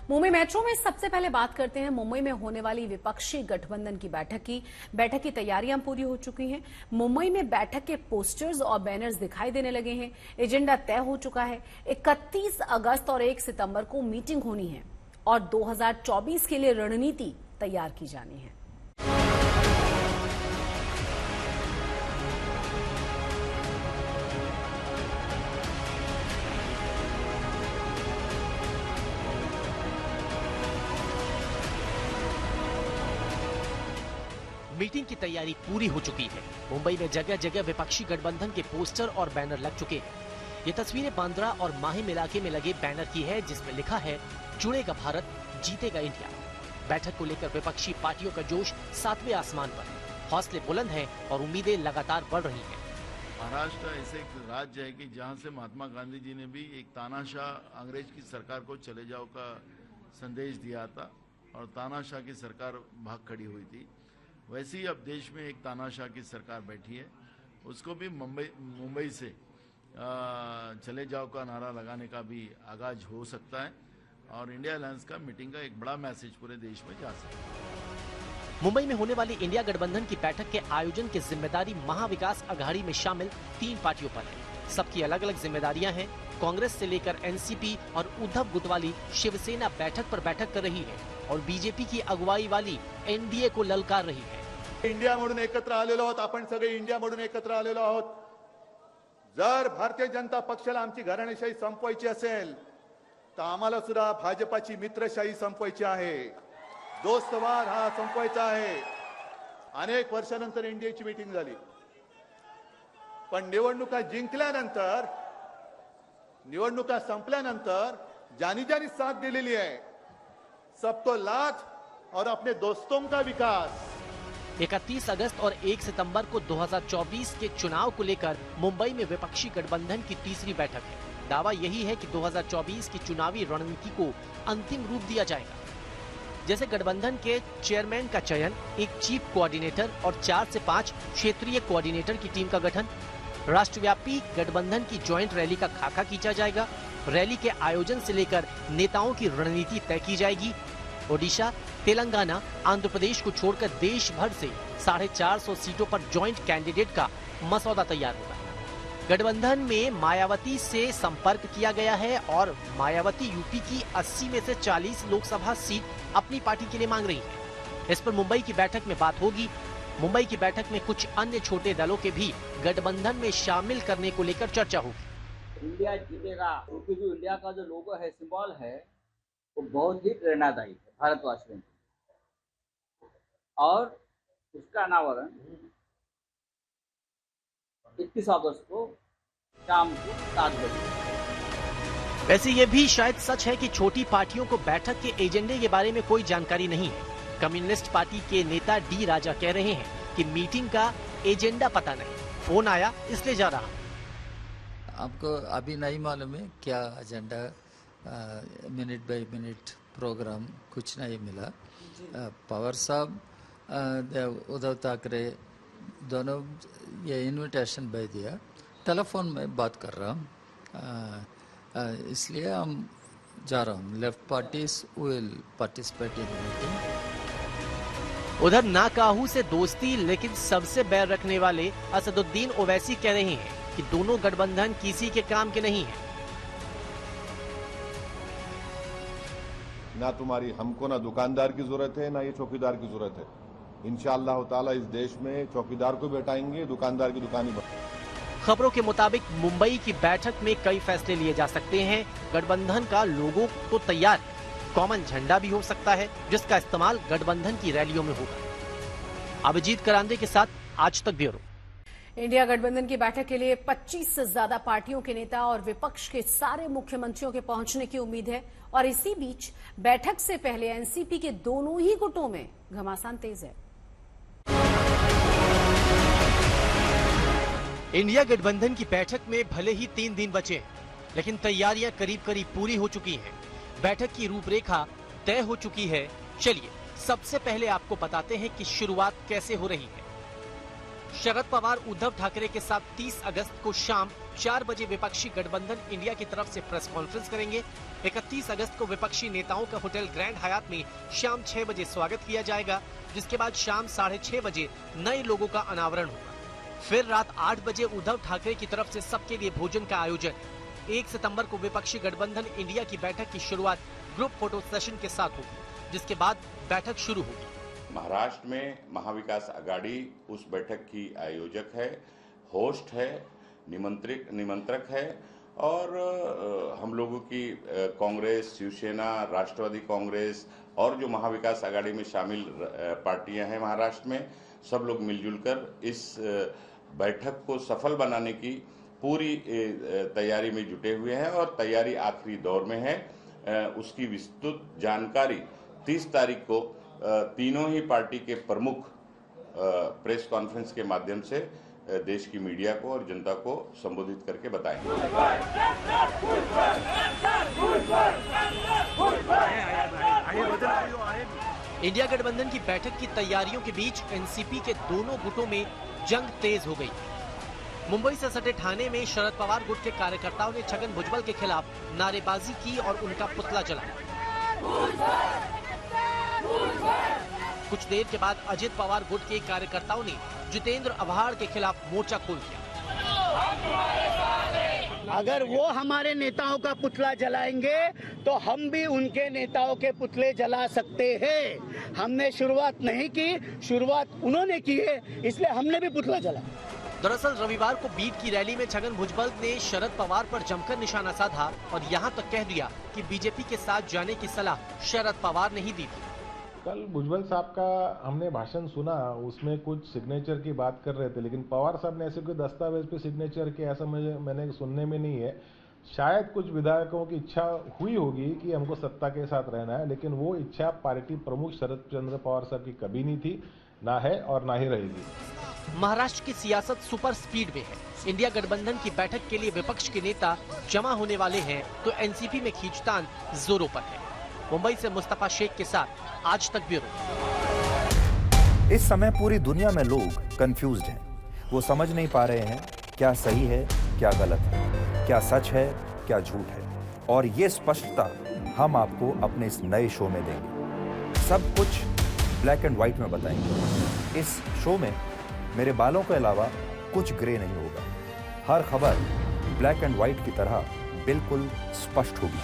Mumbai metro में सबसे पहले बात करते हैं मुंबई में होने वाली विपक्षी गठबंधन की बैठक की तैयारियां पूरी हो चुकी हैं। मुंबई में बैठक के पोस्टर्स और बैनर्स दिखाई देने लगे हैं। एजेंडा तय हो चुका है। 31 अगस्त और 1 सितंबर को मीटिंग होनी है और 2024 के लिए रणनीति तैयार की जानी है। मीटिंग की तैयारी पूरी हो चुकी है। मुंबई में जगह जगह विपक्षी गठबंधन के पोस्टर और बैनर लग चुके हैं। ये तस्वीरें बांद्रा और माहिम इलाके में लगे बैनर की है, जिसमें लिखा है, जुड़ेगा भारत, जीतेगा इंडिया। बैठक को लेकर विपक्षी पार्टियों का जोश 7वें आसमान पर है। हौसले बुलंद हैं और उम्मीदें लगातार बढ़ रही हैं। महाराष्ट्र ऐसे एक राज्य है कि जहां से महात्मा गांधी जी ने भी एक तानाशाह अंग्रेज की सरकार को चले जाओ का संदेश दिया था और तानाशाह की सरकार भाग खड़ी हुई थी। वैसे ही अब देश में एक तानाशाह की सरकार बैठी है, उसको भी मुंबई से चले जाओ का नारा लगाने का भी आगाज हो सकता है और इंडिया अलायंस का मीटिंग का एक बड़ा मैसेज पूरे देश में जा सकता है। मुंबई में होने वाली इंडिया गठबंधन की बैठक के आयोजन की जिम्मेदारी महाविकास अघाड़ी में शामिल 3 पार्टियों पर है। सबकी अलग अलग जिम्मेदारियां हैं। कांग्रेस से लेकर एनसीपी और उद्धव गुटवाली शिवसेना बैठक पर बैठक कर रही है और बीजेपी की अगुवाई वाली एनडीए को ललकार रही है। इंडिया म्हणून एकत्र आलेलो आहोत, आपण सगळे इंडिया म्हणून एकत्र आलेलो आहोत। जर भारतीय जनता पक्षाला आमची घराणेशाही संपवायची असेल तर आम्हाला सुद्धा भाजपाची मित्रशाही संपवायची आहे, दोस्तवाद हा संपवायचा आहे। अनेक वर्षानंतर एनडीएची मीटिंग झाली, पण निवडणुका जिंकल्यानंतर, निवडणुका संपल्यानंतर ज्यांनी ज्यांनी साथ दिलेली आहे, सबको लाथ और अपने दोस्तों का विकास। 31 अगस्त और 1 सितंबर को 2024 के चुनाव को लेकर मुंबई में विपक्षी गठबंधन की तीसरी बैठक है। दावा यही है कि 2024 की चुनावी रणनीति को अंतिम रूप दिया जाएगा। जैसे गठबंधन के चेयरमैन का चयन, एक चीफ कोऑर्डिनेटर और 4 से 5 क्षेत्रीय कोऑर्डिनेटर की टीम का गठन, राष्ट्रव्यापी गठबंधन की ज्वाइंट रैली का खाका खींचा जाएगा। रैली के आयोजन से लेकर नेताओं की रणनीति तय की जाएगी। ओडिशा, तेलंगाना, आंध्र प्रदेश को छोड़कर देश भर से 450 सीटों पर ज्वाइंट कैंडिडेट का मसौदा तैयार होगा। गठबंधन में मायावती से संपर्क किया गया है और मायावती यूपी की 80 में से 40 लोकसभा सीट अपनी पार्टी के लिए मांग रही है। इस पर मुंबई की बैठक में बात होगी। मुंबई की बैठक में कुछ अन्य छोटे दलों के भी गठबंधन में शामिल करने को लेकर चर्चा होगी। इंडिया जीतेगा, क्योंकि जो इंडिया का जो लोगो है, सिंबल है, वो बहुत ही प्रेरणादायी है भारतवासियों को। और उसका अनावरण 21 अगस्त को शाम को 7 बजे। वैसे ये भी शायद सच है कि छोटी पार्टियों को बैठक के एजेंडे के बारे में कोई जानकारी नहीं है। कम्युनिस्ट पार्टी के नेता डी राजा कह रहे हैं कि मीटिंग का एजेंडा पता नहीं, फोन आया इसलिए जा रहा। आपको अभी नहीं मालूम है क्या agenda, minute by minute programme कुछ नहीं मिला। पवार साहब, उद्धव ठाकरे दोनों ये इनविटेशन भेज दिया, टेलीफोन में बात कर रहा हूँ, इसलिए हम जा रहा हूँ। Left parties will participate in meeting. उधर नाकाहू से दोस्ती लेकिन सबसे बैर रखने वाले असदुद्दीन ओवैसी कह रहे हैं कि दोनों गठबंधन किसी के काम के नहीं है। ना तुम्हारी हमको ना दुकानदार की जरूरत है, ना ये चौकीदार की जरूरत है। इंशाअल्लाह ताला इस देश में चौकीदार को बैठाएंगे, दुकानदार की दुकान ही। खबरों के मुताबिक मुंबई की बैठक में कई फैसले लिए जा सकते हैं। गठबंधन का लोगो तो तैयार है, कॉमन झंडा भी हो सकता है जिसका इस्तेमाल गठबंधन की रैलियों में होगा। अभिजीत करांदे के साथ आज तक ब्यूरो। इंडिया गठबंधन की बैठक के लिए 25 से ज्यादा पार्टियों के नेता और विपक्ष के सारे मुख्यमंत्रियों के पहुंचने की उम्मीद है और इसी बीच बैठक से पहले एनसीपी के दोनों ही गुटों में घमासान तेज है। इंडिया गठबंधन की बैठक में भले ही 3 दिन बचे हैं, लेकिन तैयारियां करीब करीब पूरी हो चुकी हैं। बैठक की रूपरेखा तय हो चुकी है। चलिए सबसे पहले आपको बताते हैं कि शुरुआत कैसे हो रही है। शरद पवार उद्धव ठाकरे के साथ 30 अगस्त को शाम 4 बजे विपक्षी गठबंधन इंडिया की तरफ से प्रेस कॉन्फ्रेंस करेंगे। 31 अगस्त को विपक्षी नेताओं का होटल ग्रैंड हयात में शाम 6 बजे स्वागत किया जाएगा, जिसके बाद शाम 6:30 बजे नए लोगों का अनावरण होगा। फिर रात 8 बजे उद्धव ठाकरे की तरफ से सबके लिए भोजन का आयोजन। 1 सितंबर को विपक्षी गठबंधन इंडिया की बैठक की शुरुआत ग्रुप फोटो सेशन के साथ होगी, जिसके बाद बैठक शुरू होगी। महाराष्ट्र में महाविकास आघाड़ी उस बैठक की आयोजक है, होस्ट है, निमंत्रक है और हम लोगों की कांग्रेस, शिवसेना, राष्ट्रवादी कांग्रेस और जो महाविकास आघाड़ी में शामिल पार्टियां हैं महाराष्ट्र में, सब लोग मिलजुल कर इस बैठक को सफल बनाने की पूरी तैयारी में जुटे हुए हैं और तैयारी आखिरी दौर में है। उसकी विस्तृत जानकारी 30 तारीख को तीनों ही पार्टी के प्रमुख प्रेस कॉन्फ्रेंस के माध्यम से देश की मीडिया को और जनता को संबोधित करके बताएंगे। इंडिया गठबंधन की बैठक की तैयारियों के बीच एनसीपी के दोनों गुटों में जंग तेज हो गई। मुंबई से सटे ठाणे में शरद पवार गुट के कार्यकर्ताओं ने छगन भुजबल के खिलाफ नारेबाजी की और उनका पुतला जलाया। कुछ देर के बाद अजित पवार गुट के कार्यकर्ताओं ने जितेंद्र आव्हाड के खिलाफ मोर्चा खोल दिया। अगर वो हमारे नेताओं का पुतला जलाएंगे तो हम भी उनके नेताओं के पुतले जला सकते हैं। हमने शुरुआत नहीं की, शुरुआत उन्होंने की है, इसलिए हमने भी पुतला जलाया। दरअसल रविवार को बीट की रैली में छगन भुजबल ने शरद पवार पर जमकर निशाना साधा और यहां तक कह दिया कि बीजेपी के साथ जाने की सलाह शरद पवार ने ही दी थी। कल भुजबल साहब का हमने भाषण सुना, उसमें कुछ सिग्नेचर की बात कर रहे थे, लेकिन पवार साहब ने ऐसे कोई दस्तावेज पे सिग्नेचर के ऐसा मैंने सुनने में नहीं है। शायद कुछ विधायकों की इच्छा हुई होगी कि हमको सत्ता के साथ रहना है, लेकिन वो इच्छा पार्टी प्रमुख शरद चंद्र पवार साहब की कभी नहीं थी, ना है और ना ही रहेगी। महाराष्ट्र की सियासत सुपर स्पीड में है। इंडिया गठबंधन की बैठक के लिए विपक्ष के नेता जमा होने वाले हैं तो एनसीपी में खींचतान जोरों पर है। मुंबई से मुस्तफा शेख के साथ आज तक ब्यूरो। इस समय पूरी दुनिया में लोग कंफ्यूज्ड हैं। वो समझ नहीं पा रहे हैं क्या सही है, क्या गलत है, क्या सच है, क्या झूठ है। और ये स्पष्टता हम आपको अपने इस नए शो में देंगे। सब कुछ ब्लैक एंड व्हाइट में बताएंगे। इस शो में मेरे बालों के अलावा कुछ ग्रे नहीं होगा। हर खबर ब्लैक एंड व्हाइट की तरह बिल्कुल स्पष्ट होगी।